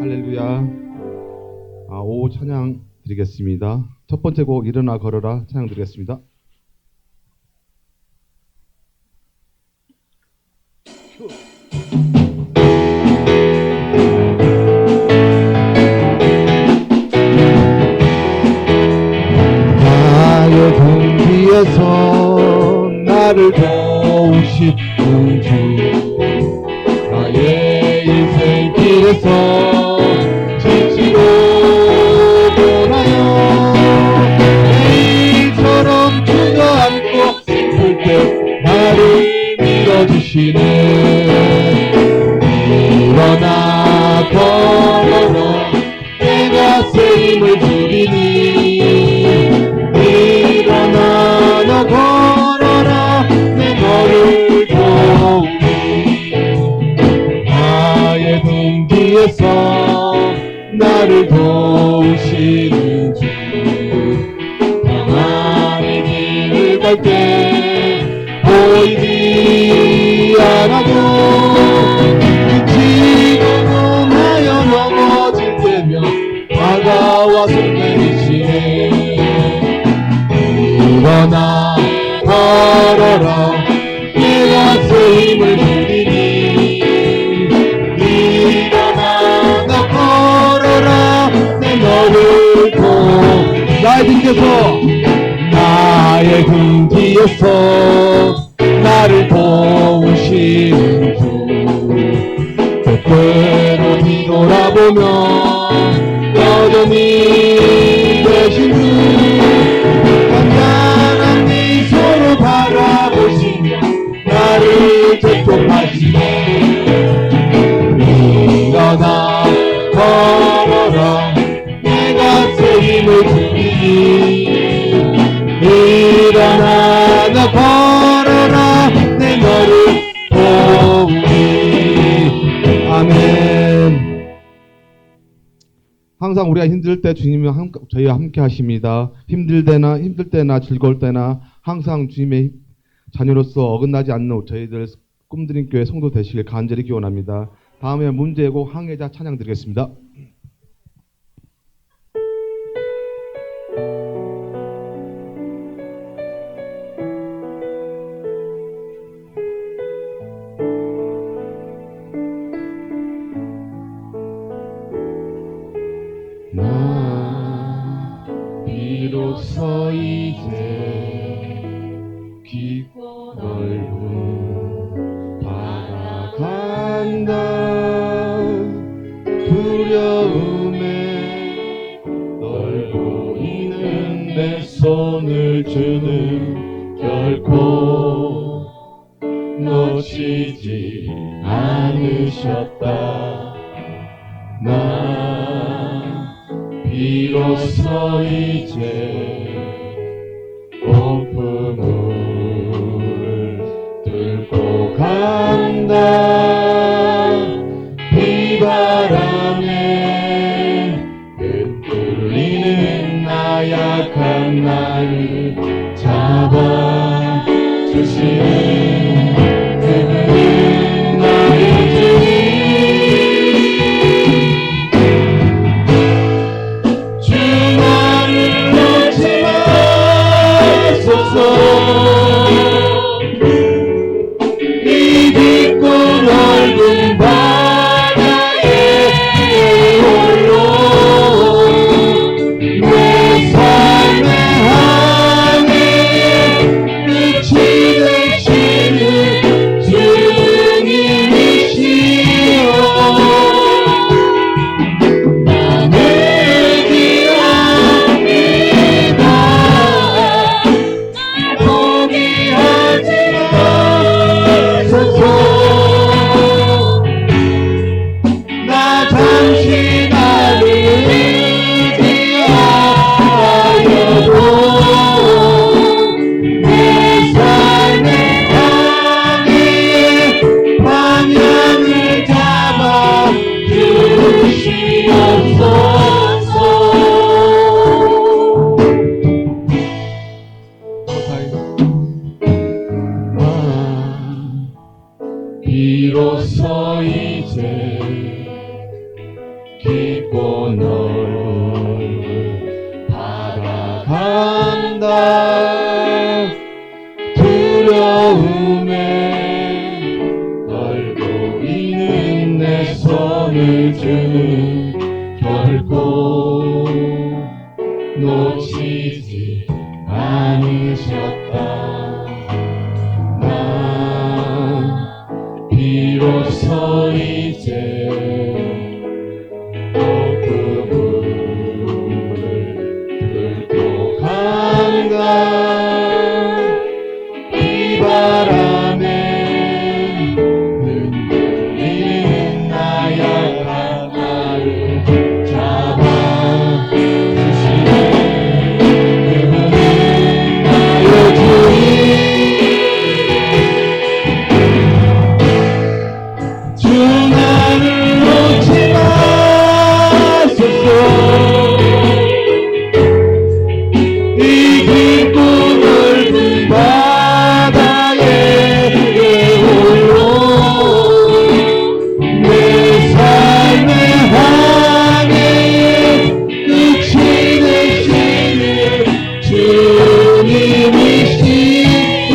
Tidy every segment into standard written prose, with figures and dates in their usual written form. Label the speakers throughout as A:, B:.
A: 할렐루야. 오후 찬양 드리겠습니다. 첫 번째 곡 일어나 걸어라 찬양 드리겠습니다. 나의 등 뒤에서 나를 도우시는 주, 나의 인생길에서 지치고 보나요. 이처럼 주저앉고 슬플 때 나를 밀어주시네. 일어나 걸어라 내가 새 힘을 주리니. 일어나 너 걸어라 내 너를 도우니. 나의 등 뒤에서 나를 도우시는 주, 평안의 길을 갈 때 보이지 않아도 지치고 하여 넘어질 때면 다가와서 내리시네. 일어나 걸어라 내가 새 힘을 주리니. 일어나 나 걸어라 내 너를 나의 등 뒤에서 나를 도우시는 주, 때때로 뒤돌아보면 여전히 계신 주, 간단한 미소로 바라보시며 나를 재촉하시네. 일어나 걸어라 내가 새 힘을 주리니. 일어나 나 걸어라 내 너를 도우니. 아멘. 항상 우리가 힘들 때 주님이 저희와 함께 하십니다. 힘들 때나 즐거울 때나 항상 주님의 자녀로서 어긋나지 않는 저희들 꿈드림 교회 성도 되시길 간절히 기원합니다. 다음에 문제곡 항해자 찬양 드리겠습니다. 나 비로소 이제 깊고 넓은 바다 간다. 두려움에 떨고 있는 내 손을 주는 결코 놓치지 않으셨다. 나 비로소 이제 높은 물을 뚫고 간다. 비바람에 흔들리는 나약한 나를 잡아주시는 그분은 나의 주님. 이 깊고 넓은 바다에 깊고 넓은 바다 간다. 두려움에 떨고 있는 내 손을 주는 결코 놓치지 않으셨다. 난 비로소 이제 또 그분을 뚫고 간다. 비바람에 흔들리는 나 약한 나를 잡아 주시네. 그분은 나의 주인. 주 나를 놓지 마소서. 이 깊고 넓은 바다에 홀로 내 삶의 항해에 끝이 되시는 주님이시죠.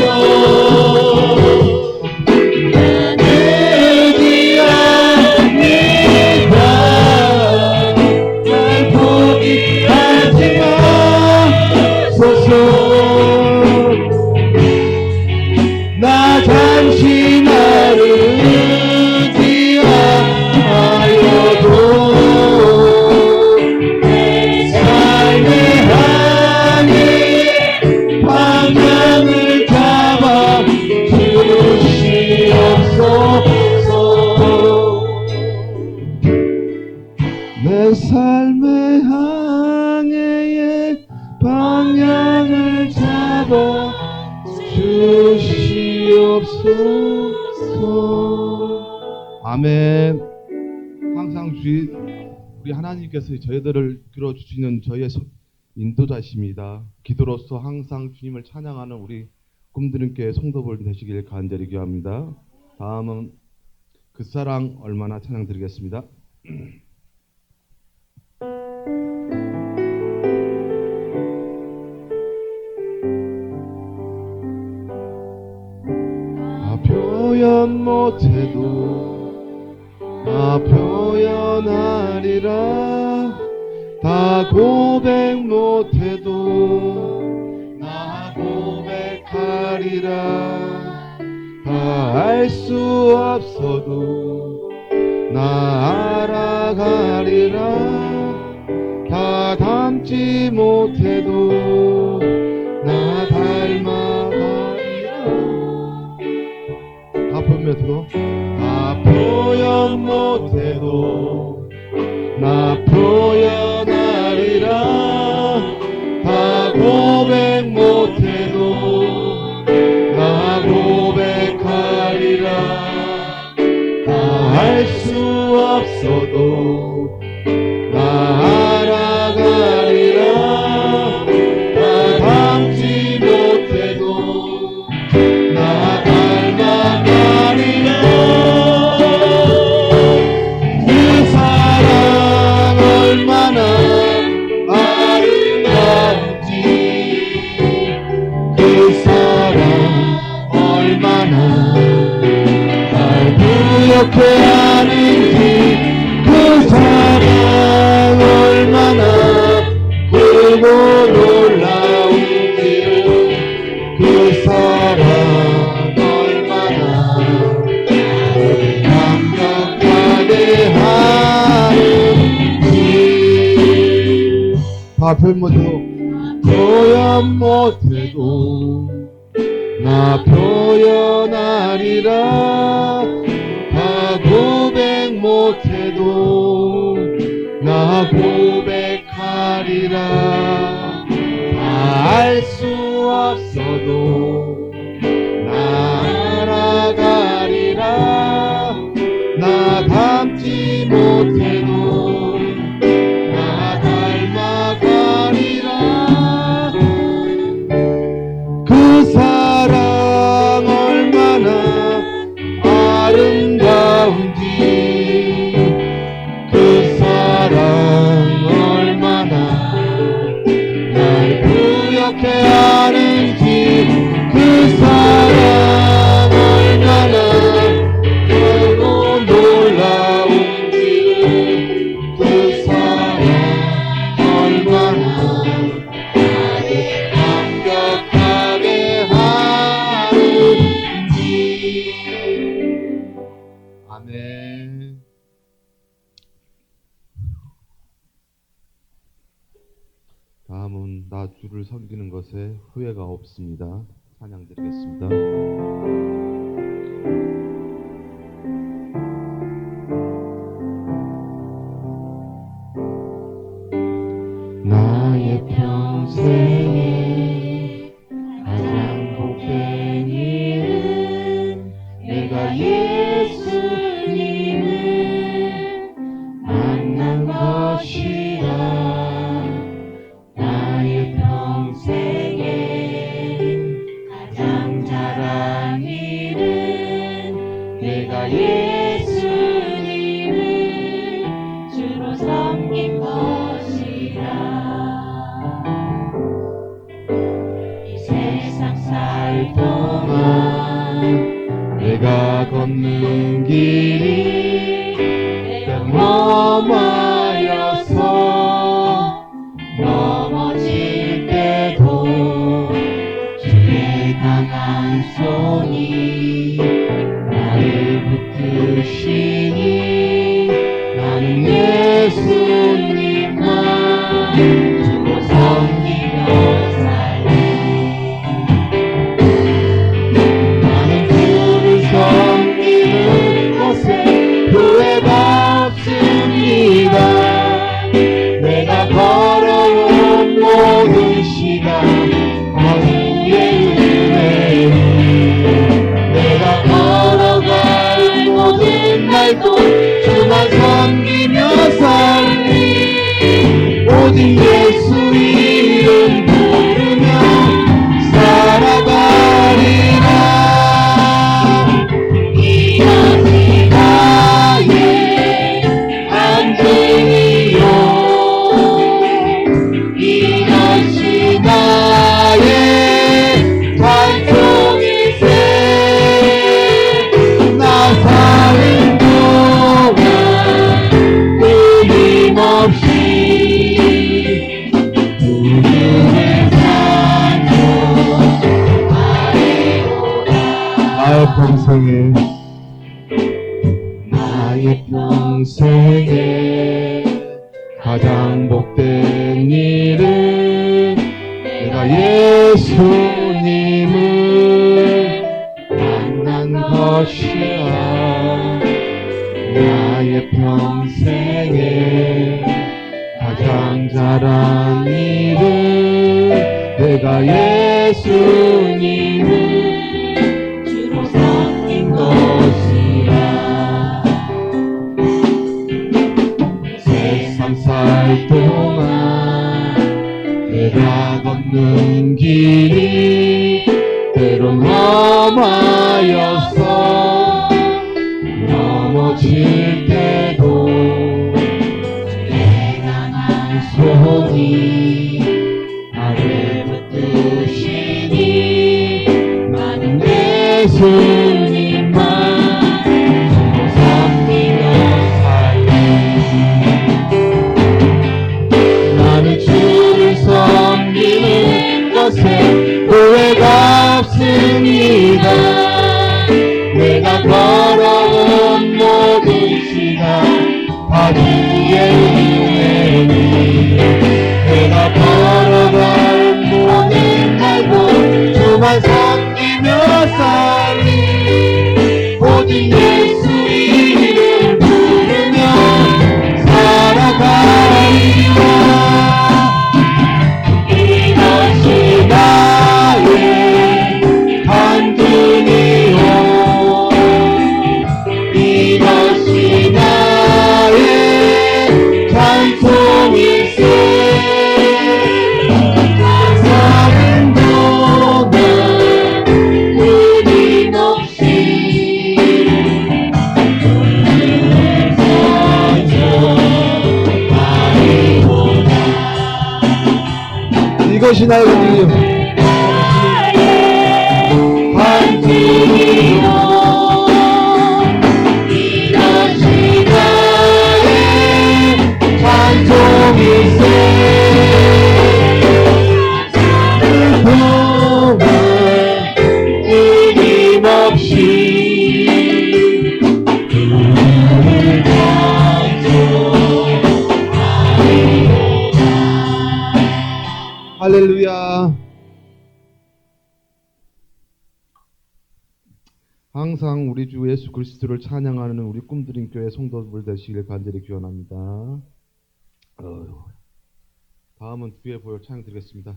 A: 나 잠시 나를 의지하여도 내 삶의 항해에 방향을 잡아 주시옵소서. 내 삶의 항해에 방향을 잡아 주시옵소서. 아멘. 항상 우리 하나님께서 저희들을 들어주시는 저희의 인도자이십니다. 기도로서 항상 주님을 찬양하는 우리 꿈드림교회 성도분 되시길 간절히 기도합니다. 다음은 그 사랑 얼마나 찬양 드리겠습니다. 표현 못해도 표현하리라. 다 고백 못해도 나 고백하리라. 다 알 수 없어도 나 알아가리라. 다 닮지 못해도 나 닮아가리라. 다 표현 못해도 나 표현하리라. 다 고백 못해도 나 고백하리라. 다 알 수 없어도 나 알아가리라. 다 닮지 못해도 나 닮아가리라. 그 사랑 얼마나 아름다운지, 그 사랑 얼마나 날 부욕해 하는지, 그 사랑 얼마나 크고 놀라운지, 그 사랑 얼마나 나를 감격하게 하는지. 다 표현 못해도 나 표현하리라. 다 고백 못해도 나 고백하리라. 다 알 수 없어도 나 알아가리라. 나 닮지 못해도 나 닮아가리라. 그 사랑 얼마나 아름다운지, 그 사랑 저는 나 주를 섬기는 것에 후회가 없습니다. 찬양 드리겠습니다. 나의 평생에 가장 복된 일은 내가 예수님을 만난 것이라. 나의 평생에 가장 잘한 일은 내가 예수님을 주로 섬긴 것이라. 이 세상 살 동안 내가 걷는 길이 때론 험하여서 넘어질 때도 주의 강한 손이 나를 붙드시니 나는 예수님만 주로 섬기며 살리. 나는 주를 섬기는 것에 후회가 없습니다. 내가 걸어온 모든 시간 주의 은혜로 내가 걸어갈 모든 날도 주만 섬기며 살리. 오직 예수 이름 부르며 살아가리라. 이것이 나의 안전이요, 이것이 나의 찬송일세. 나 사는 동안 끊임없이 주님의 찬송하리로다. 나의 평생에 가장 복된 일은 내가 예수님을 만난 것이야. 나의 평생에 가장 잘한 일은 내가 예수님을 주로 섬긴 것이라. 세상 살 동안 내가 걷는 길이 때론 험하여서 넘어질 때도 주의 강한 손이 나를 붙드시니 나는 예수님만 주로 섬기며 살리. 나는 주를 섬기는 것에 후회가 없습니다. 내가 걸어온 모든 시간 다 주의 은혜니 내가 걸어갈 모든 날도 주만 섬기며 살리. 오직 예수 이름 부르며 살아가리라. 이것이 나의 간증이요, 이것이 나의 찬송일세. 사는 동안 끊임없이 주를 찬송하리로다. 이것이 나의 간증이요, 이것이 나의 찬송일세. 동안 끊임없이 주를 찬송하리로다. 할렐루야. 항상 우리 주 예수 그리스도를 찬양하는 우리 꿈드림 교회 성도들 되시길 간절히 기원합니다. 다음은 뒤에 보여 찬양 드리겠습니다.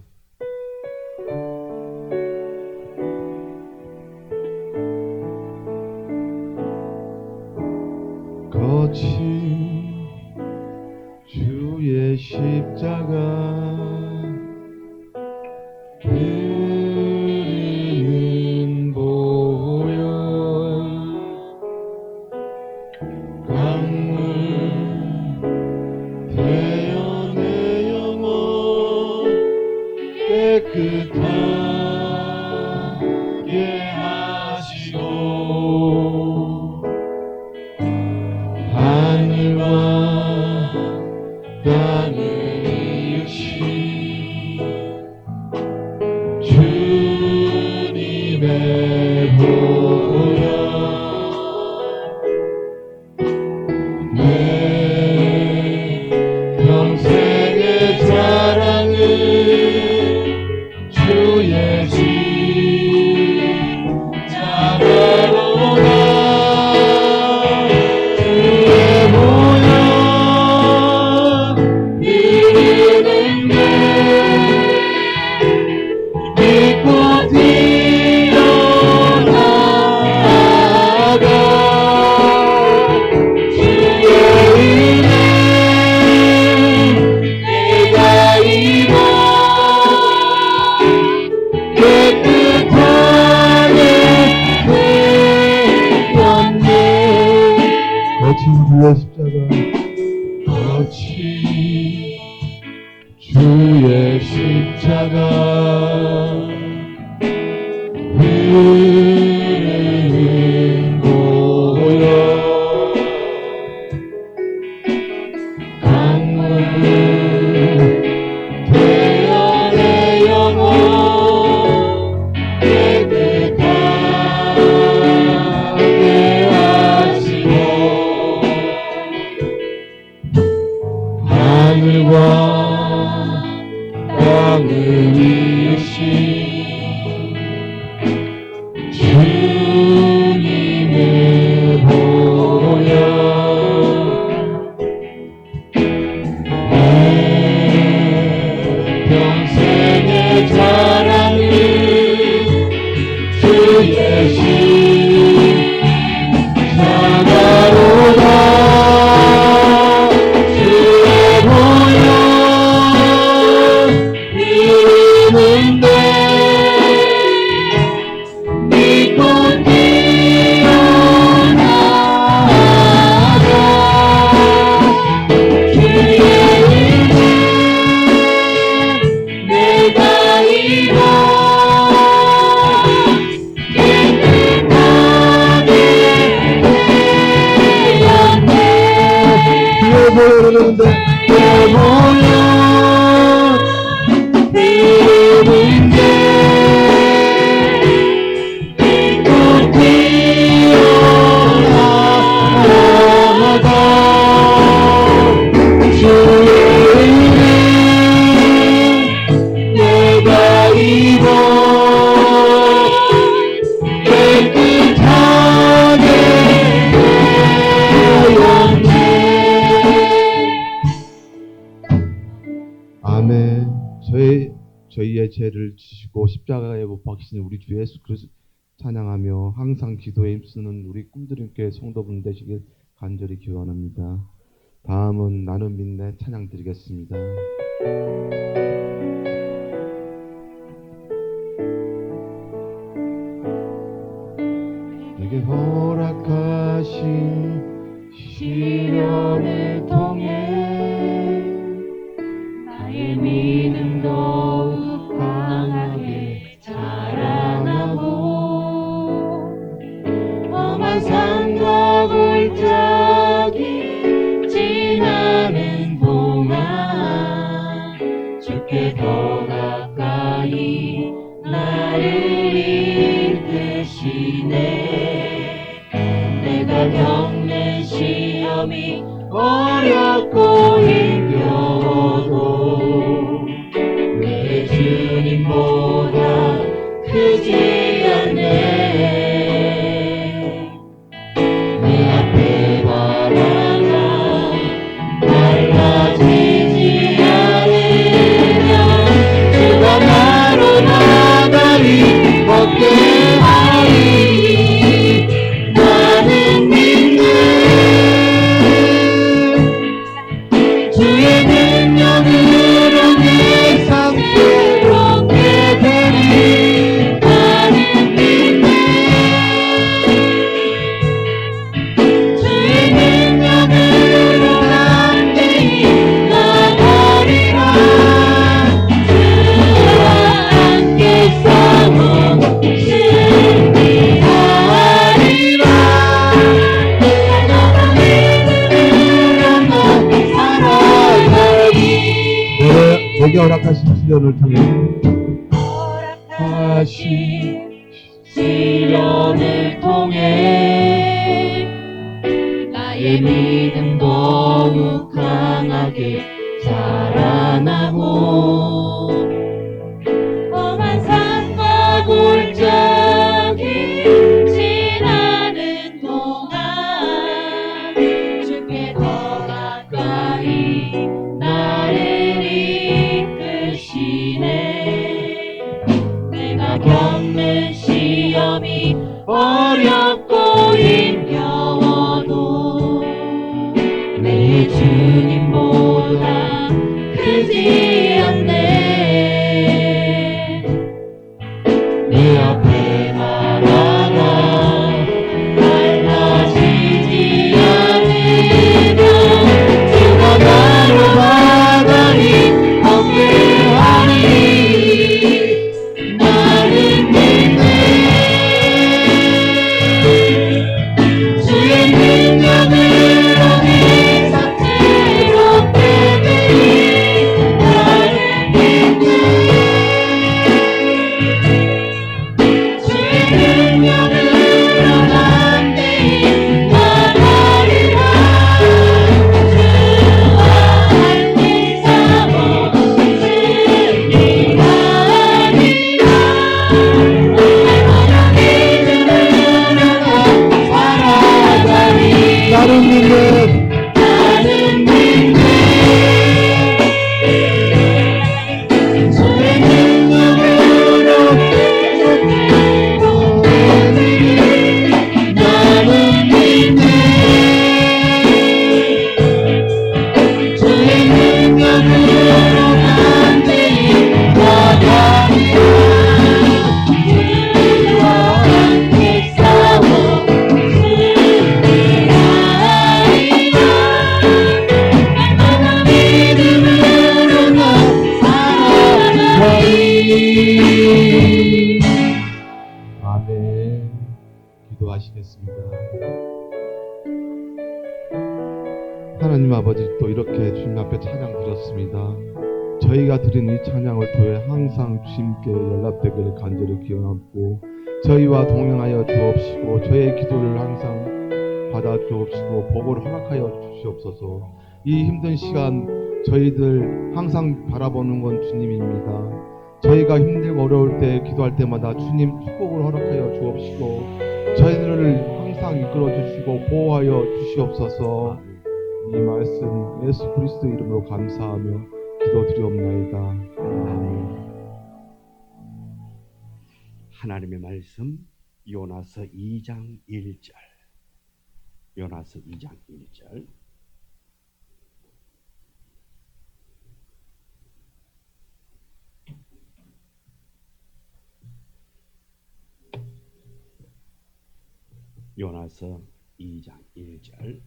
A: 거친 주의 십자가 흐르는 보혈 강물 되어 내 영혼 깨끗하게 하시고 하늘과 땅을 이으신 주님의 보혈 내 평생의 자랑은 주의 십자가로다. 주의 보혈 이르는 데 믿고 뛰어나가 주의 은혜 내가 입어 깨끗하게 되었네. 거친 주의 십자가 거친 주의 십자가 흐르는 보혈 강물 되어 내 영혼 깨끗하게 하시고 하늘과 땅을 이으신 주님의 보혈 내 평생의 자랑은 주의 십자가로다. 주의 보혈 이르는데 믿고 뛰어나가 주의 은혜 내가 입어 깨끗하게 되었네. 주의 보혈 흐르는데 주의 보혈 흐르는데 믿고 뛰어나가 주의 은혜 내가 입어 깨끗하게 되었네. 아멘. 저희의 죄를 지시고 십자가에 못 박히신 우리 주 예수 그리스도 찬양하며 항상 기도에 힘쓰는 우리 꿈드림 교회 성도분 되시길 간절히 기원합니다. 다음은 나는 믿네 찬양 드리겠습니다. 내게 허락하신 시련을 통해 나의 믿음 더욱 강하게 자라나고 험한 산과 골짜기 지나는 동안 주께 더 가까이 나를 이끄시네. 내가 겪는 시험이 어렵고 힘겨워도 내 주님보다 크지 않네.
B: 주의 능력으로 내 삶 새롭게 되리. 나는 믿네. 주의 능력으로 담대히 나가리라. 주와 함께 싸워 승리하리라. 내가 믿음으로 넌 살아가리.
A: 내게 허락하신 시련을 통해
B: 허락하신 시련을 통해 나의 믿음 더욱 강하게 자라나고 험한 산과 골짜기 지나는 동안 주께 더 가까이 나를 이끄시네. 내가 겪는 시험이 어렵고 힘겨워도 내 주님보다 크지 않네. 내 앞에 나라가 달라지지 않으면 주가 나로 가다니 경배하니. 나는 믿네. 주의 능력으로 내 삶 새롭게 되리. 나는 믿네. 주의 능력으로 담대히 나가리라. 주와 함께 싸워 승리하리라. 얼마나 믿음으로 살아가리.
A: 나는 믿네.
B: 나는 믿네. 주의 능력으로 계속되고 나는 믿네. 주의 능력으로 담대히 나가리라. 주와 함께 싸워 승리하리라. 얼마나 믿음으로 넌 살아가리.
A: 아멘. 기도하시겠습니다. 하나님 아버지, 또 이렇게 주님 앞에 찬양 드렸습니다. 저희가 드린 이 찬양을 통해 항상 주님께 연락되기를 간절히 기원하고 저희와 동행하여 주옵시고 저희의 기도를 항상 받아 주옵시고 복을 허락하여 주시옵소서. 이 힘든 시간 저희들 항상 바라보는 건 주님입니다. 저희가 힘들고 어려울 때 기도할 때마다 주님 축복을 허락하여 주옵시고 저희들을 항상 이끌어 주시고 보호하여 주시옵소서. 이 말씀 예수 그리스도 이름으로 감사하며 기도드리옵나이다. 아멘.
C: 하나님의 말씀 요나서 2장 1절. 요나서 2장 1절. 요나서 2장 1절.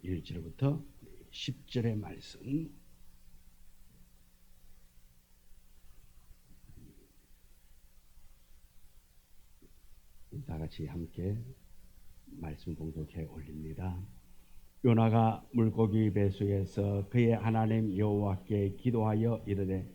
C: 1절부터 10절의 말씀. 다 같이 함께 말씀 봉독해 올립니다. 요나가 물고기 뱃속에서 그의 하나님 여호와께 기도하여 이르되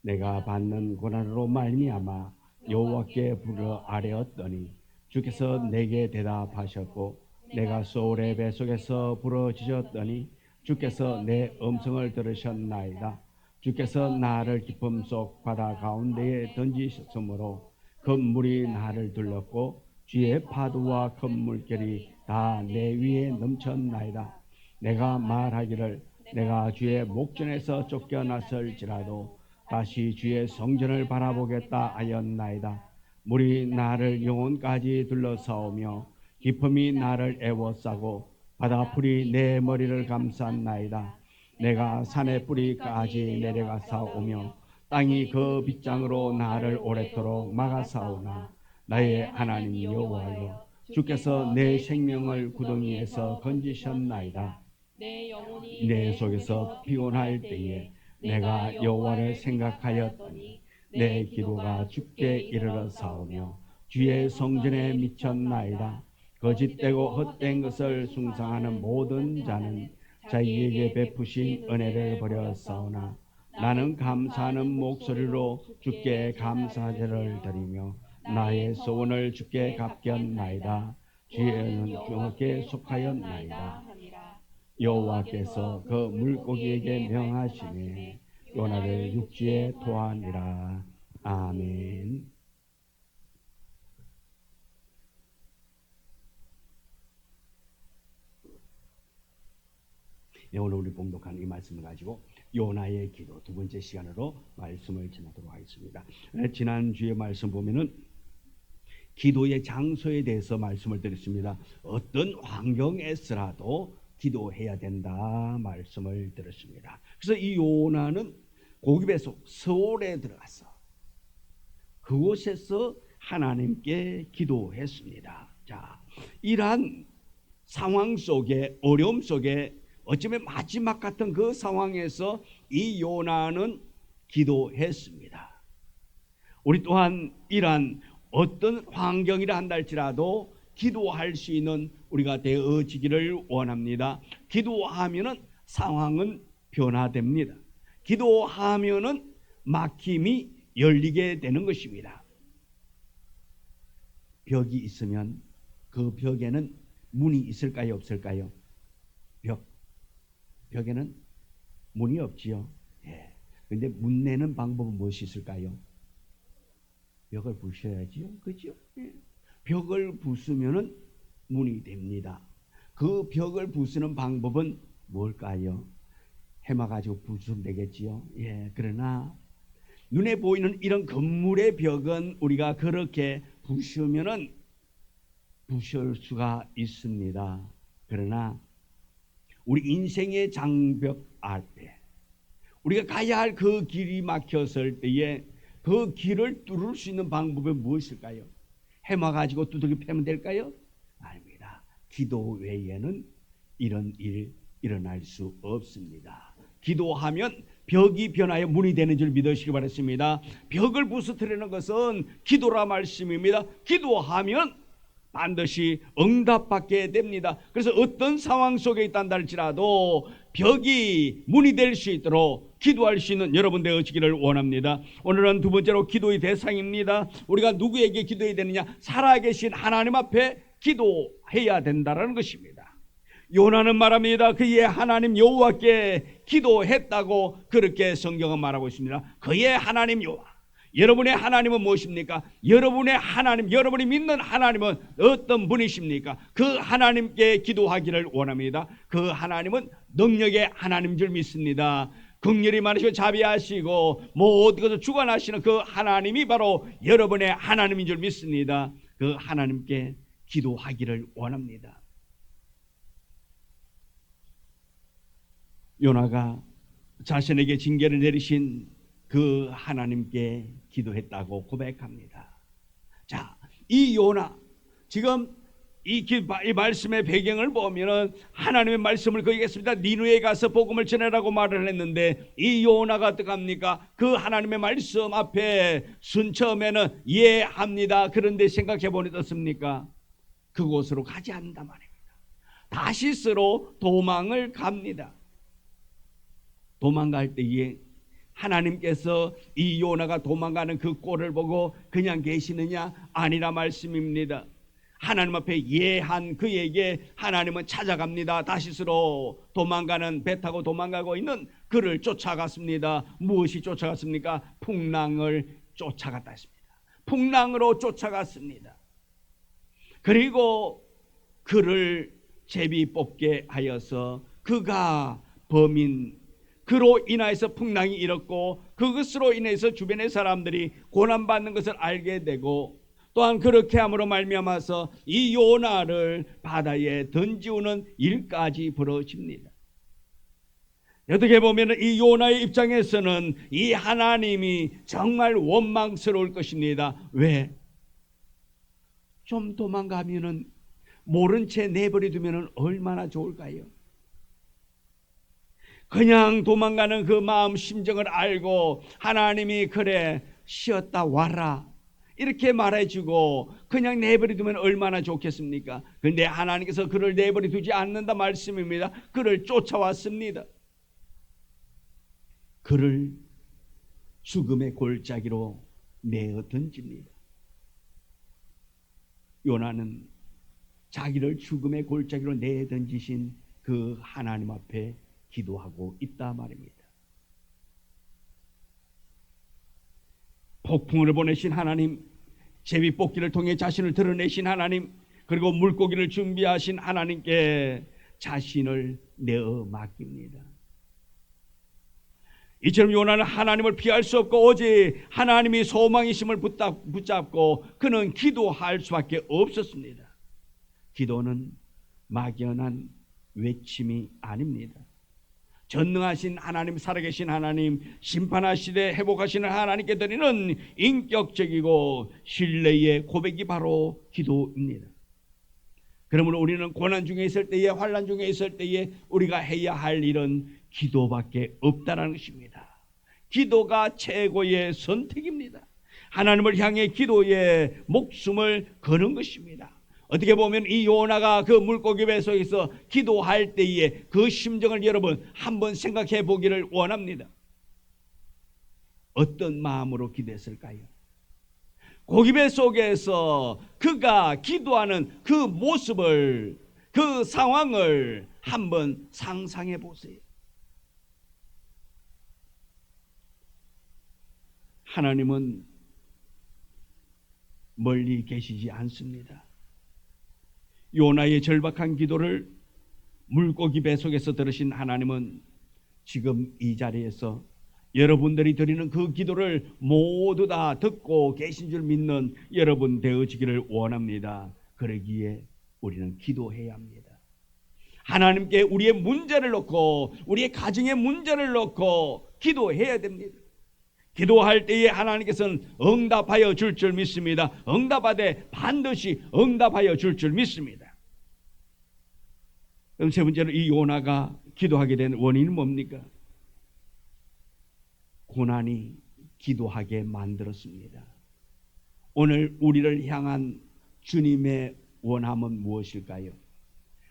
C: 내가 받는 고난으로 말미암아 여호와께 부르러 아뢰었더니 주께서 내게 대답하셨고 내가 소울의 뱃속에서 부르짖었더니 주께서 내 음성을 들으셨나이다. 주께서 나를 깊음 속 바다 가운데에 던지셨으므로 큰 물이 나를 둘렀고 주의 파도와 큰 물결이 다 내 위에 넘쳤나이다. 내가 말하기를 내가 주의 목전에서 쫓겨났을지라도 다시 주의 성전을 바라보겠다 하였나이다. 물이 나를 영혼까지 둘러싸오며 깊음이 나를 애워싸고 바다풀이 내 머리를 감쌌나이다. 내가 산의 뿌리까지 내려가 싸우며 땅이 그 빗장으로 나를 오랫도록 막아싸우나 나의 하나님 여호와여 주께서 내 생명을 구덩이에서 건지셨나이다. 내 속에서 피곤할 때에 내가 여호와를 생각하였더니 내 기도가 주께 이르러 싸우며 주의 성전에 미쳤나이다. 거짓되고 헛된 것을 숭상하는 모든 자는 자기에게 베푸신 은혜를 버려 싸우나 나는 감사하는 목소리로 주께 감사제를 드리며 나의 소원을 주께 갚겠나이다. 주의 주께 속하였나이다. 여호와께서 그 물고기에게 명하시매 요나를 육지에 토하니라. 아멘. 네, 오늘 우리 봉독한 이 말씀을 가지고 요나의 기도 두 번째 시간으로 말씀을 전하도록 하겠습니다. 지난주에 말씀 보면은 기도의 장소에 대해서 말씀을 드렸습니다. 어떤 환경에서라도 기도해야 된다 말씀을 드렸습니다. 그래서 이 요나는 고기배속 서울에 들어가서 그곳에서 하나님께 기도했습니다. 자, 이러한 상황 속에, 어려움 속에, 어쩌면 마지막 같은 그 상황에서 이 요나는 기도했습니다. 우리 또한 이러한 어떤 환경이라 한다 할지라도 기도할 수 있는 우리가 되어지기를 원합니다. 기도하면은 상황은 변화됩니다. 기도하면은 막힘이 열리게 되는 것입니다. 벽이 있으면 그 벽에는 문이 있을까요, 없을까요? 벽에는 문이 없지요. 그런데 문 내는 방법은 무엇이 있을까요? 벽을 부셔야지요. 그죠? 벽을 부수면은 문이 됩니다. 그 벽을 부수는 방법은 뭘까요? 해마 가지고 부수면 되겠지요. 그러나 눈에 보이는 이런 건물의 벽은 우리가 그렇게 부수면은 부실 수가 있습니다. 그러나 우리 인생의 장벽 앞에 우리가 가야 할 그 길이 막혔을 때에 그 길을 뚫을 수 있는 방법은 무엇일까요? 해마 가지고 두들겨 패면 될까요? 아닙니다. 기도 외에는 이런 일 일어날 수 없습니다. 기도하면 벽이 변하여 문이 되는 줄 믿으시기 바랍니다. 벽을 부수뜨리는 것은 기도라 말씀입니다. 기도하면 반드시 응답받게 됩니다. 그래서 어떤 상황 속에 있단다 할지라도 벽이 문이 될 수 있도록 기도할 수 있는 여러분 되어지기를 원합니다. 오늘은 두 번째로 기도의 대상입니다. 우리가 누구에게 기도해야 되느냐? 살아계신 하나님 앞에 기도해야 된다는 것입니다. 요나는 말합니다. 그의 하나님 여호와께 기도했다고 그렇게 성경은 말하고 있습니다. 그의 하나님 여호와. 여러분의 하나님은 무엇입니까? 여러분의 하나님, 여러분이 믿는 하나님은 어떤 분이십니까? 그 하나님께 기도하기를 원합니다. 그 하나님은 능력의 하나님인 줄 믿습니다. 긍휼이 많으시고 자비하시고 모든 것을 주관하시는 그 하나님이 바로 여러분의 하나님인 줄 믿습니다. 그 하나님께 기도하기를 원합니다. 요나가 자신에게 징계를 내리신 그 하나님께 기도했다고 고백합니다. 자, 이 요나 지금 이 말씀의 배경을 보면은 하나님의 말씀을 거기에 했습니다. 니누에 가서 복음을 전하라고 말을 했는데 이 요나가 어떡합니까? 그 하나님의 말씀 앞에 처음에는 합니다. 그런데 생각해 보니 어떻습니까? 그곳으로 가지 않는단 말입니다. 다시스로 도망을 갑니다. 도망갈 때에 하나님께서 이 요나가 도망가는 그 꼴을 보고 그냥 계시느냐? 아니라 말씀입니다. 하나님 앞에 예한 그에게 하나님은 찾아갑니다. 다시스로 도망가는 배 타고 도망가고 있는 그를 쫓아갔습니다. 무엇이 쫓아갔습니까? 풍랑을 쫓아갔다 했습니다. 풍랑으로 쫓아갔습니다. 그리고 그를 제비 뽑게 하여서 그가 범인 그로 인하여서 풍랑이 일었고 그것으로 인해서 주변의 사람들이 고난받는 것을 알게 되고 또한 그렇게 함으로 말미암아서 이 요나를 바다에 던지우는 일까지 벌어집니다. 어떻게 보면 이 요나의 입장에서는 이 하나님이 정말 원망스러울 것입니다. 왜? 좀 도망가면은 모른 채 내버려 두면 얼마나 좋을까요? 그냥 도망가는 그 마음 심정을 알고 하나님이 그래 쉬었다 와라 이렇게 말해주고 그냥 내버려 두면 얼마나 좋겠습니까? 근데 하나님께서 그를 내버려 두지 않는다 말씀입니다. 그를 쫓아왔습니다. 그를 죽음의 골짜기로 내어 던집니다. 요나는 자기를 죽음의 골짜기로 내어 던지신 그 하나님 앞에 기도하고 있다 말입니다. 폭풍을 보내신 하나님, 제비뽑기를 통해 자신을 드러내신 하나님, 그리고 물고기를 준비하신 하나님께 자신을 내어 맡깁니다. 이처럼 요나는 하나님을 피할 수 없고 오직 하나님이 소망이심을 붙잡고 그는 기도할 수밖에 없었습니다. 기도는 막연한 외침이 아닙니다. 전능하신 하나님, 살아계신 하나님, 심판하시되 회복하시는 하나님께 드리는 인격적이고 신뢰의 고백이 바로 기도입니다. 그러므로 우리는 고난 중에 있을 때에, 환난 중에 있을 때에 우리가 해야 할 일은 기도밖에 없다는 것입니다. 기도가 최고의 선택입니다. 하나님을 향해 기도에 목숨을 거는 것입니다. 어떻게 보면 이 요나가 그 물고기 뱃속에서 기도할 때에 그 심정을 여러분 한번 생각해 보기를 원합니다. 어떤 마음으로 기도했을까요? 고기 뱃속에서 그가 기도하는 그 모습을, 그 상황을 한번 상상해 보세요. 하나님은 멀리 계시지 않습니다. 요나의 절박한 기도를 물고기 뱃속에서 들으신 하나님은 지금 이 자리에서 여러분들이 드리는 그 기도를 모두 다 듣고 계신 줄 믿는 여러분 되어지기를 원합니다. 그러기에 우리는 기도해야 합니다. 하나님께 우리의 문제를 놓고, 우리의 가정의 문제를 놓고 기도해야 됩니다. 기도할 때에 하나님께서는 응답하여 줄 줄 믿습니다. 응답하되 반드시 응답하여 줄 줄 믿습니다. 그럼 세 번째로 이 요나가 기도하게 된 원인은 뭡니까? 고난이 기도하게 만들었습니다. 오늘 우리를 향한 주님의 원함은 무엇일까요?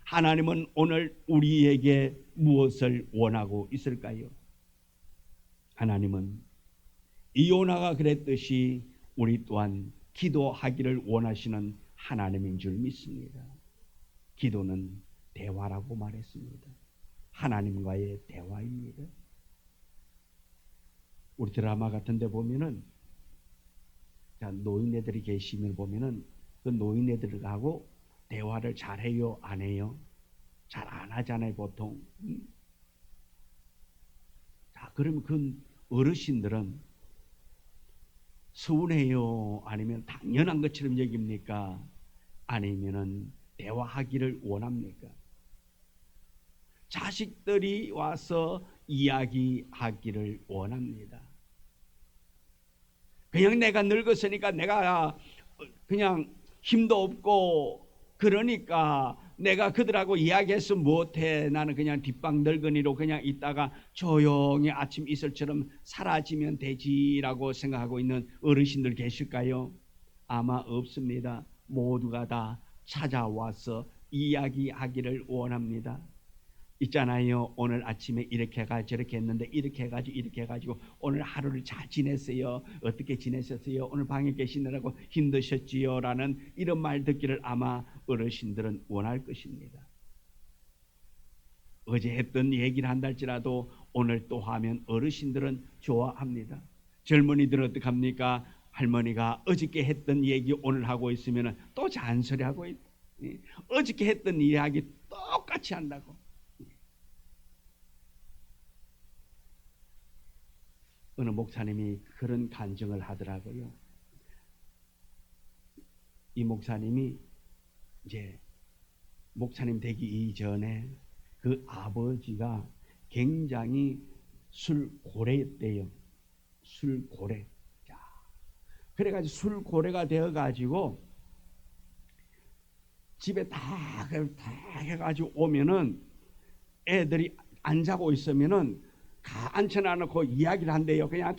C: 하나님은 오늘 우리에게 무엇을 원하고 있을까요? 하나님은 이 요나가 그랬듯이 우리 또한 기도하기를 원하시는 하나님인 줄 믿습니다. 기도는 대화라고 말했습니다. 하나님과의 대화입니다. 우리 드라마 같은 데 보면은 노인네들이 계시면 보면은 그 노인네들하고 대화를 잘해요, 안 해요? 잘 안 하잖아요, 보통. 자, 그러면 그 어르신들은 서운해요? 아니면 당연한 것처럼 여깁니까? 아니면은 대화하기를 원합니까? 자식들이 와서 이야기하기를 원합니다. 그냥 내가 늙었으니까 내가 그냥 힘도 없고 그러니까 내가 그들하고 이야기해서 못해. 나는 그냥 뒷방 늙은이로 그냥 있다가 조용히 아침 이슬처럼 사라지면 되지라고 생각하고 있는 어르신들 계실까요? 아마 없습니다. 모두가 다 찾아와서 이야기하기를 원합니다. 있잖아요. 오늘 아침에 이렇게 해가지고 저렇게 했는데 이렇게 해가지고 오늘 하루를 잘 지냈어요. 어떻게 지내셨어요? 오늘 방에 계시느라고 힘드셨지요? 라는 이런 말 듣기를 아마 어르신들은 원할 것입니다. 어제 했던 얘기를 한달지라도 오늘 또 하면 어르신들은 좋아합니다. 젊은이들은 어떻게 합니까? 할머니가 어저께 했던 얘기 오늘 하고 있으면 또 잔소리하고 있다. 어저께 했던 이야기 똑같이 한다고. 어느 목사님이 그런 간증을 하더라고요. 이 목사님이 이제 목사님 되기 이전에 그 아버지가 굉장히 술고래였대요. 술고래. 자, 그래가지고 술고래가 되어가지고 집에 다 해가지고 오면은 애들이 안 자고 있으면은 앉혀놔놓고 이야기를 한대요. 그냥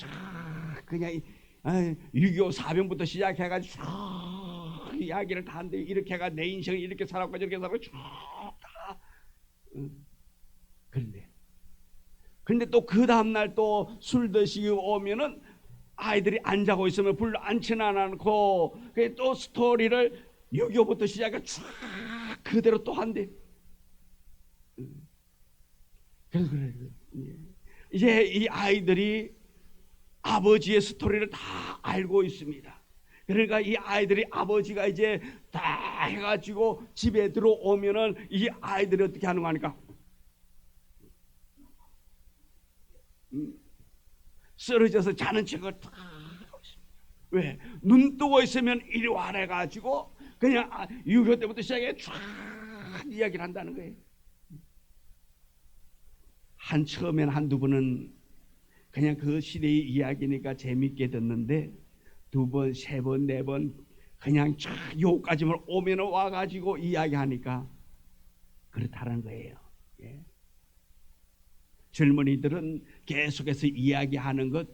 C: 그냥 6.25 사병부터 시작해가지고 쫙 이야기를 다 한대요. 이렇게 해가 내 인생을 이렇게 살았고 저렇게 살았고 쭉 다. 그런데 또 그 다음날 또 술 드시고 오면은 아이들이 안 자고 있으면 불러 앉혀놔놓고 또 스토리를 6.25부터 시작해 쫙 그대로 또 한대. 그래서 이제 이 아이들이 아버지의 스토리를 다 알고 있습니다. 그러니까 이 아이들이 아버지가 이제 다 해가지고 집에 들어오면은 이 아이들이 어떻게 하는 거 아니까? 쓰러져서 자는 척을 다 하고 있습니다. 왜? 눈 뜨고 있으면 이리 와래가지고 그냥 6.25 때부터 시작해 쫙 이야기를 한다는 거예요. 처음엔 한두 번은 그냥 그 시대의 이야기니까 재밌게 듣는데 두 번, 세 번, 네 번 그냥 쫙 요까지만 오면 와가지고 이야기하니까 그렇다는 거예요. 예. 젊은이들은 계속해서 이야기하는 것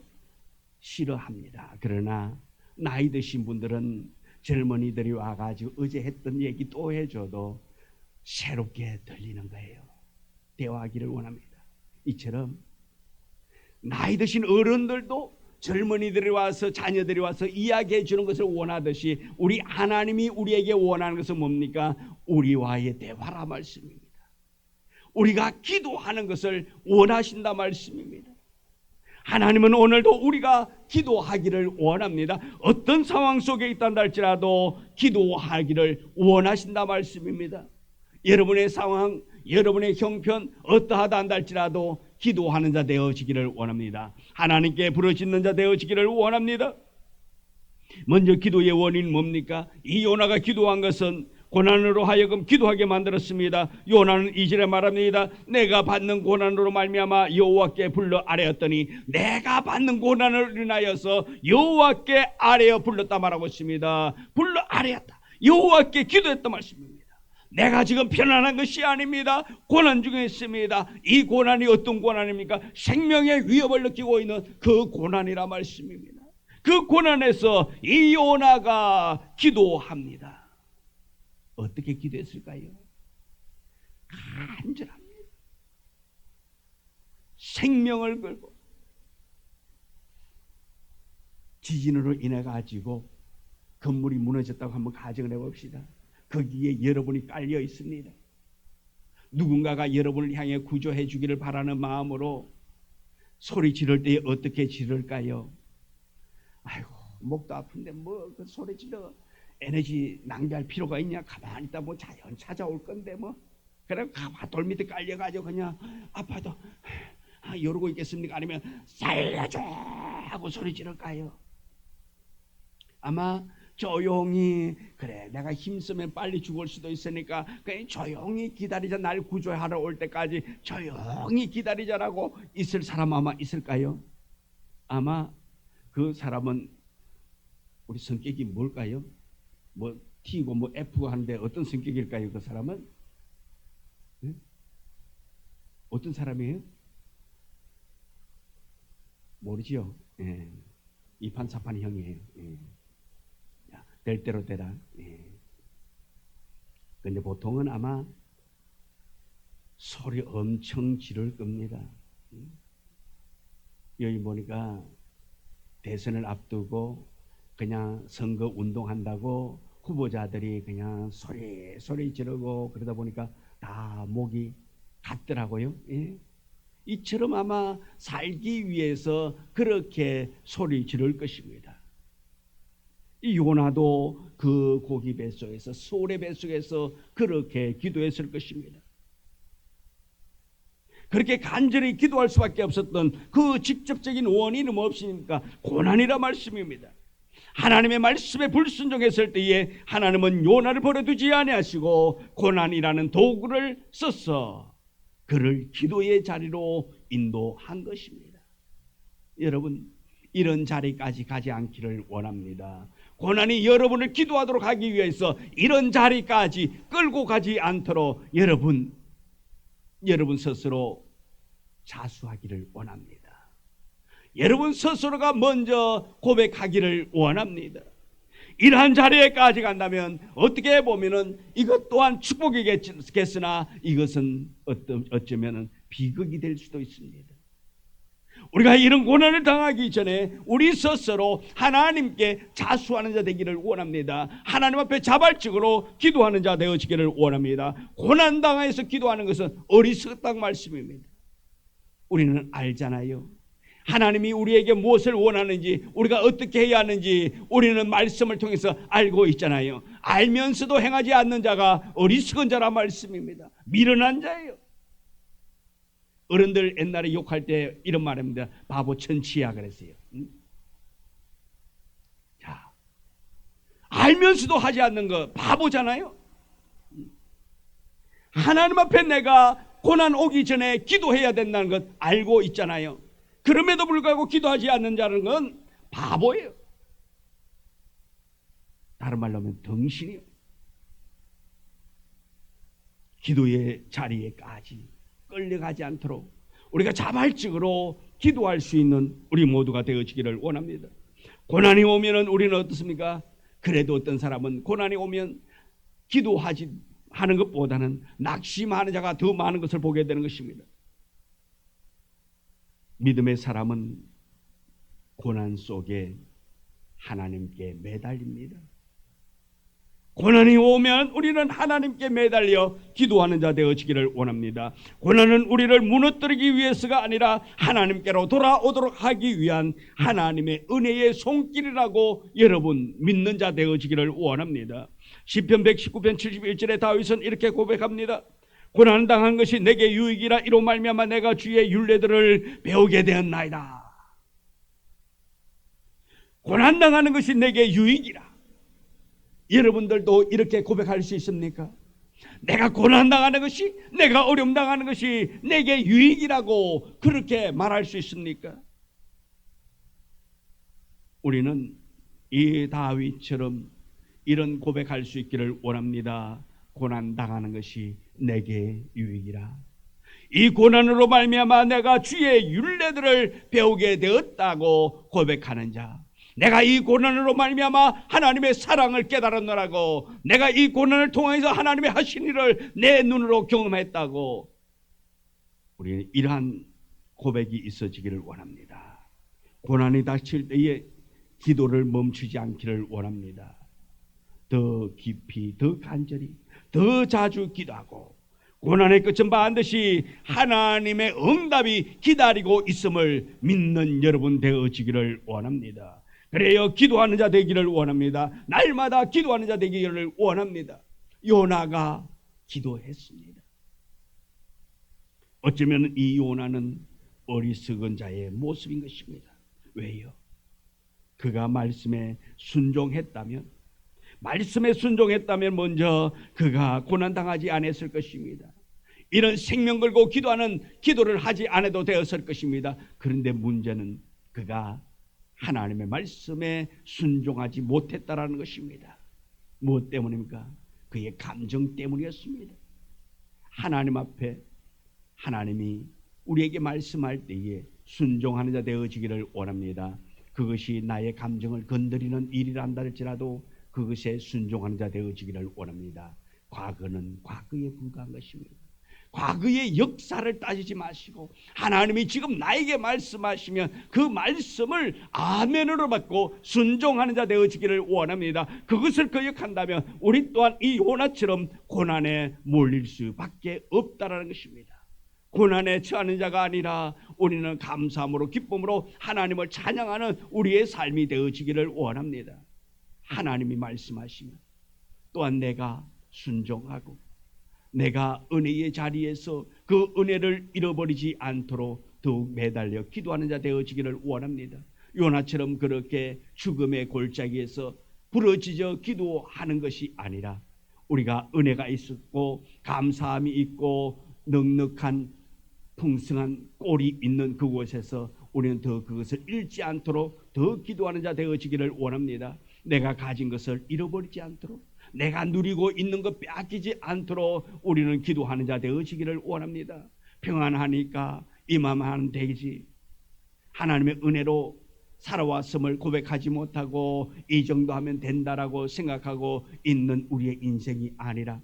C: 싫어합니다. 그러나 나이 드신 분들은 젊은이들이 와가지고 어제 했던 얘기 또 해줘도 새롭게 들리는 거예요. 대화하기를 원합니다. 이처럼 나이 드신 어른들도 젊은이들이 와서 자녀들이 와서 이야기해 주는 것을 원하듯이 우리 하나님이 우리에게 원하는 것은 뭡니까? 우리와의 대화라 말씀입니다. 우리가 기도하는 것을 원하신다 말씀입니다. 하나님은 오늘도 우리가 기도하기를 원합니다. 어떤 상황 속에 있단다 할지라도 기도하기를 원하신다 말씀입니다. 여러분의 상황, 여러분의 형편 어떠하다 한다 할지라도 기도하는 자 되어지기를 원합니다. 하나님께 부르짖는 자 되어지기를 원합니다. 먼저 기도의 원인은 뭡니까? 이 요나가 기도한 것은 고난으로 하여금 기도하게 만들었습니다. 요나는 2절에 말합니다. 내가 받는 고난으로 말미암아 여호와께 불러 아뢰었더니 내가 받는 고난을 인하여서 여호와께 아뢰어 불렀다 말하고 있습니다. 불러 아뢰었다. 여호와께 기도했다 말씀입니다. 내가 지금 편안한 것이 아닙니다. 고난 중에 있습니다. 이 고난이 어떤 고난입니까? 생명의 위협을 느끼고 있는 그 고난이라 말씀입니다. 그 고난에서 이 요나가 기도합니다. 어떻게 기도했을까요? 간절합니다. 생명을 걸고 지진으로 인해 가지고 건물이 무너졌다고 한번 가정을 해봅시다. 거기에 여러분이 깔려 있습니다. 누군가가 여러분을 향해 구조해 주기를 바라는 마음으로 소리 지를 때 어떻게 지를까요? 아이고 목도 아픈데 뭐 그 소리 지르 에너지 낭비할 필요가 있냐? 가만히 있다 뭐 자연 찾아올 건데 뭐 그래 돌 밑에 깔려가지고 그냥 아파도 이러고 있겠습니까? 아니면 살려줘 하고 소리 지를까요? 아마 조용히 그래 내가 힘쓰면 빨리 죽을 수도 있으니까 그냥 조용히 기다리자. 날 구조하러 올 때까지 조용히 기다리자라고 있을 사람 아마 있을까요? 아마 그 사람은 우리 성격이 뭘까요? 뭐 T고 뭐 F고 하는데 어떤 성격일까요? 그 사람은? 네? 어떤 사람이에요? 모르지요? 예. 2판 4판 형이에요. 예. 될 대로 되라. 예. 근데 보통은 아마 소리 엄청 지를 겁니다. 여기 보니까 대선을 앞두고 그냥 선거 운동한다고 후보자들이 그냥 소리 지르고 그러다 보니까 다 목이 갔더라고요. 예. 이처럼 아마 살기 위해서 그렇게 소리 지를 것입니다. 이 요나도 그 고기 뱃속에서 소래 뱃속에서 그렇게 기도했을 것입니다. 그렇게 간절히 기도할 수밖에 없었던 그 직접적인 원인은 무엇입니까? 고난이라 말씀입니다. 하나님의 말씀에 불순종했을 때에 하나님은 요나를 버려두지 아니하시고 고난이라는 도구를 써서 그를 기도의 자리로 인도한 것입니다. 여러분, 이런 자리까지 가지 않기를 원합니다. 고난이 여러분을 기도하도록 하기 위해서 이런 자리까지 끌고 가지 않도록 여러분 스스로 자수하기를 원합니다. 여러분 스스로가 먼저 고백하기를 원합니다. 이러한 자리에까지 간다면 어떻게 보면은 이것 또한 축복이겠으나 이것은 어쩌면 비극이 될 수도 있습니다. 우리가 이런 고난을 당하기 전에 우리 스스로 하나님께 자수하는 자 되기를 원합니다. 하나님 앞에 자발적으로 기도하는 자 되어지기를 원합니다. 고난 당해서 기도하는 것은 어리석다는 말씀입니다. 우리는 알잖아요. 하나님이 우리에게 무엇을 원하는지, 우리가 어떻게 해야 하는지 우리는 말씀을 통해서 알고 있잖아요. 알면서도 행하지 않는 자가 어리석은 자란 말씀입니다. 미련한 자예요. 어른들 옛날에 욕할 때 이런 말입니다. 바보 천치야 그랬어요. 자, 알면서도 하지 않는 거 바보잖아요. 하나님 앞에 내가 고난 오기 전에 기도해야 된다는 것 알고 있잖아요. 그럼에도 불구하고 기도하지 않는 자는 건 바보예요. 다른 말로 하면 덩신이요. 기도의 자리에까지 끌려가지 않도록 우리가 자발적으로 기도할 수 있는 우리 모두가 되어지기를 원합니다. 고난이 오면은 우리는 어떻습니까? 그래도 어떤 사람은 고난이 오면 기도하지 하는 것보다는 낙심하는 자가 더 많은 것을 보게 되는 것입니다. 믿음의 사람은 고난 속에 하나님께 매달립니다. 고난이 오면 우리는 하나님께 매달려 기도하는 자 되어지기를 원합니다. 고난은 우리를 무너뜨리기 위해서가 아니라 하나님께로 돌아오도록 하기 위한 하나님의 은혜의 손길이라고 여러분 믿는 자 되어지기를 원합니다. 시편 119편 71절에 다윗은 이렇게 고백합니다. 고난 당한 것이 내게 유익이라 이로 말미암아 내가 주의 율례들을 배우게 되었나이다. 고난 당하는 것이 내게 유익이라. 여러분들도 이렇게 고백할 수 있습니까? 내가 고난당하는 것이, 내가 어려움 당하는 것이 내게 유익이라고 그렇게 말할 수 있습니까? 우리는 이 다윗처럼 이런 고백할 수 있기를 원합니다. 고난당하는 것이 내게 유익이라. 이 고난으로 말미암아 내가 주의 율례들을 배우게 되었다고 고백하는 자, 내가 이 고난으로 말미암아 하나님의 사랑을 깨달았노라고, 내가 이 고난을 통해서 하나님의 하신 일을 내 눈으로 경험했다고, 우리는 이러한 고백이 있어지기를 원합니다. 고난이 닥칠 때에 기도를 멈추지 않기를 원합니다. 더 깊이, 더 간절히, 더 자주 기도하고 고난의 끝은 반드시 하나님의 응답이 기다리고 있음을 믿는 여러분 되어지기를 원합니다. 그래요, 기도하는 자 되기를 원합니다. 날마다 기도하는 자 되기를 원합니다. 요나가 기도했습니다. 어쩌면 이 요나는 어리석은 자의 모습인 것입니다. 왜요? 그가 말씀에 순종했다면 먼저 그가 고난당하지 않았을 것입니다. 이런 생명 걸고 기도하는 기도를 하지 않아도 되었을 것입니다. 그런데 문제는 그가 하나님의 말씀에 순종하지 못했다라는 것입니다. 무엇 때문입니까? 그의 감정 때문이었습니다. 하나님 앞에 하나님이 우리에게 말씀할 때에 순종하는 자 되어지기를 원합니다. 그것이 나의 감정을 건드리는 일이란다 할지라도 그것에 순종하는 자 되어지기를 원합니다. 과거는 과거에 불과한 것입니다. 과거의 역사를 따지지 마시고 하나님이 지금 나에게 말씀하시면 그 말씀을 아멘으로 받고 순종하는 자 되어지기를 원합니다. 그것을 거역한다면 우리 또한 이 요나처럼 고난에 몰릴 수밖에 없다라는 것입니다. 고난에 처하는 자가 아니라 우리는 감사함으로 기쁨으로 하나님을 찬양하는 우리의 삶이 되어지기를 원합니다. 하나님이 말씀하시면 또한 내가 순종하고 내가 은혜의 자리에서 그 은혜를 잃어버리지 않도록 더욱 매달려 기도하는 자 되어지기를 원합니다. 요나처럼 그렇게 죽음의 골짜기에서 부러지져 기도하는 것이 아니라 우리가 은혜가 있었고 감사함이 있고 넉넉한 풍성한 꼴이 있는 그곳에서 우리는 더 그것을 잃지 않도록 더 기도하는 자 되어지기를 원합니다. 내가 가진 것을 잃어버리지 않도록, 내가 누리고 있는 것 빼앗기지 않도록 우리는 기도하는 자 되어지기를 원합니다. 평안하니까 이맘하면 되지, 하나님의 은혜로 살아왔음을 고백하지 못하고 이 정도 하면 된다라고 생각하고 있는 우리의 인생이 아니라,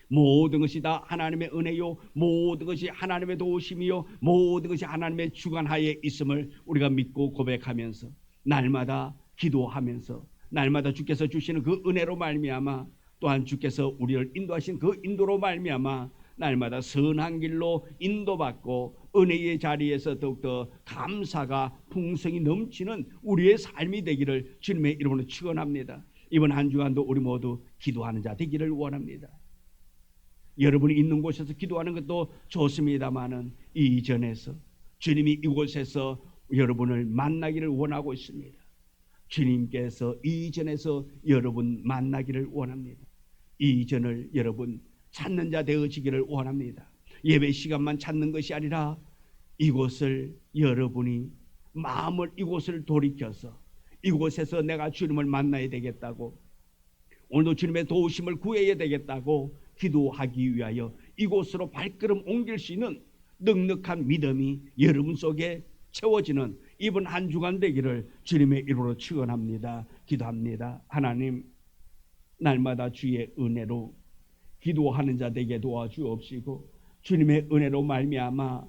C: 모든 것이 다 하나님의 은혜요, 모든 것이 하나님의 도우심이요, 모든 것이 하나님의 주관하에 있음을 우리가 믿고 고백하면서, 날마다 기도하면서, 날마다 주께서 주시는 그 은혜로 말미암아, 또한 주께서 우리를 인도하신 그 인도로 말미암아 날마다 선한 길로 인도받고 은혜의 자리에서 더욱더 감사가 풍성히 넘치는 우리의 삶이 되기를 주님의 이름으로 축원합니다. 이번 한 주간도 우리 모두 기도하는 자 되기를 원합니다. 여러분이 있는 곳에서 기도하는 것도 좋습니다마는 이전에서 주님이 이곳에서 여러분을 만나기를 원하고 있습니다. 주님께서 이전에서 여러분 만나기를 원합니다. 이전을 여러분 찾는 자 되어지기를 원합니다. 예배 시간만 찾는 것이 아니라 이곳을 여러분이 마음을 이곳을 돌이켜서 이곳에서 내가 주님을 만나야 되겠다고, 오늘도 주님의 도우심을 구해야 되겠다고 기도하기 위하여 이곳으로 발걸음 옮길 수 있는 넉넉한 믿음이 여러분 속에 채워지는 이번 한 주간 되기를 주님의 이름으로 축원합니다. 기도합니다. 하나님, 날마다 주의 은혜로 기도하는 자 되게 도와주옵시고, 주님의 은혜로 말미암아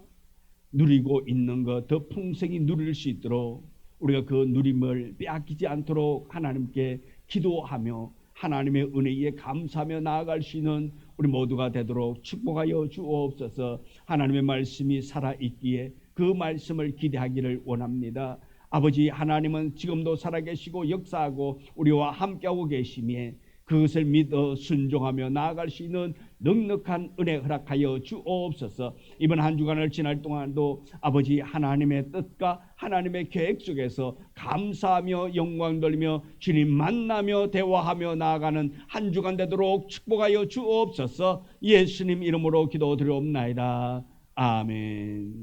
C: 누리고 있는 것 더 풍성히 누릴 수 있도록 우리가 그 누림을 빼앗기지 않도록 하나님께 기도하며 하나님의 은혜에 감사하며 나아갈 수 있는 우리 모두가 되도록 축복하여 주옵소서. 하나님의 말씀이 살아있기에 그 말씀을 기대하기를 원합니다. 아버지 하나님은 지금도 살아계시고 역사하고 우리와 함께하고 계시미에 그것을 믿어 순종하며 나아갈 수 있는 넉넉한 은혜 허락하여 주옵소서. 이번 한 주간을 지날 동안도 아버지 하나님의 뜻과 하나님의 계획 속에서 감사하며 영광 돌리며 주님 만나며 대화하며 나아가는 한 주간 되도록 축복하여 주옵소서. 예수님 이름으로 기도드리옵나이다. 아멘.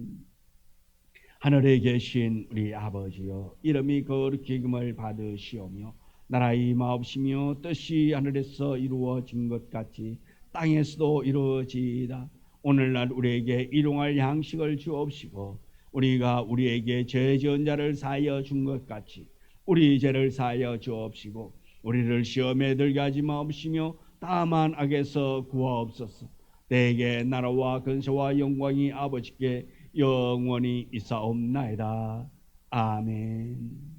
C: 하늘에 계신 우리 아버지여, 이름이 거룩히 여김을 받으시오며 나라의 임하옵시며 뜻이 하늘에서 이루어진 것 같이 땅에서도 이루어지이다. 오늘날 우리에게 일용할 양식을 주옵시고 우리가 우리에게 죄 지은 자를 사하여 준 것 같이 우리 죄를 사하여 주옵시고 우리를 시험에 들게 하지 마옵시며 다만 악에서 구하옵소서. 내게 나라와 근세와 영광이 아버지께 영원히 있사옵나이다. 아멘.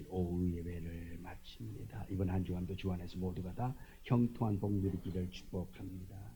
C: 오후 예배를 마칩니다. 이번 한 주간도 주 안에서 모두가 다 형통한 복 누리기를 축복합니다.